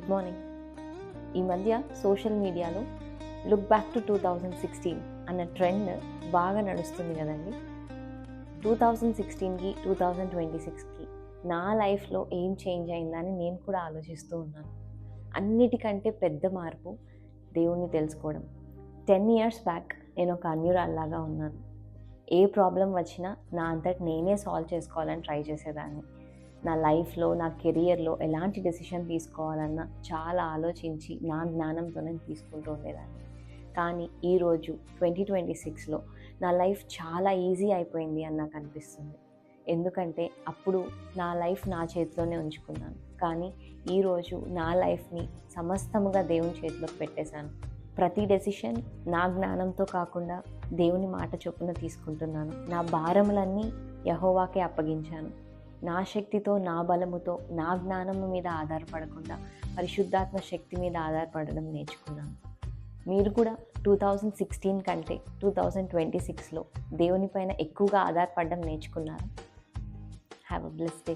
Good morning. ఈ మధ్య social మీడియాలో లుక్ బ్యాక్ టు 2016 అన్న ట్రెండ్ బాగా నడుస్తుంది కదండి. 2016కి 2026కి నా లైఫ్లో ఏం చేంజ్ అయిందని నేను కూడా ఆలోచిస్తూ ఉన్నాను. అన్నిటికంటే పెద్ద మార్పు దేవుణ్ణి తెలుసుకోవడం. 10 years బ్యాక్ నేను ఒక అన్యురాల్లాగా ఉన్నాను. ఏ ప్రాబ్లం వచ్చినా నా అంతటి నేనే సాల్వ్ చేసుకోవాలని ట్రై చేసేదాన్ని. నా లైఫ్లో, నా కెరియర్లో ఎలాంటి డెసిషన్ తీసుకోవాలన్నా చాలా ఆలోచించి నా జ్ఞానంతో నేను తీసుకుంటూ ఉండేదాన్ని. కానీ ఈరోజు 2026లో నా లైఫ్ చాలా ఈజీ అయిపోయింది అని నాకు అనిపిస్తుంది. ఎందుకంటే అప్పుడు నా లైఫ్ నా చేతిలోనే ఉంచుకున్నాను, కానీ ఈరోజు నా లైఫ్ని సమస్తముగా దేవుని చేతిలోకి పెట్టేశాను. ప్రతి డెసిషన్ నా జ్ఞానంతో కాకుండా దేవుని మాట చొప్పున తీసుకుంటున్నాను. నా భారములన్నీ యెహోవాకే అప్పగించాను. నా శక్తితో, నా బలముతో, నా జ్ఞానము మీద ఆధారపడకుండా పరిశుద్ధాత్మ శక్తి మీద ఆధారపడడం నేర్చుకున్నాను. మీరు కూడా 2016 కంటే 2026లో దేవునిపైన ఎక్కువగా ఆధారపడడం నేర్చుకున్నారు. Have a blessed day.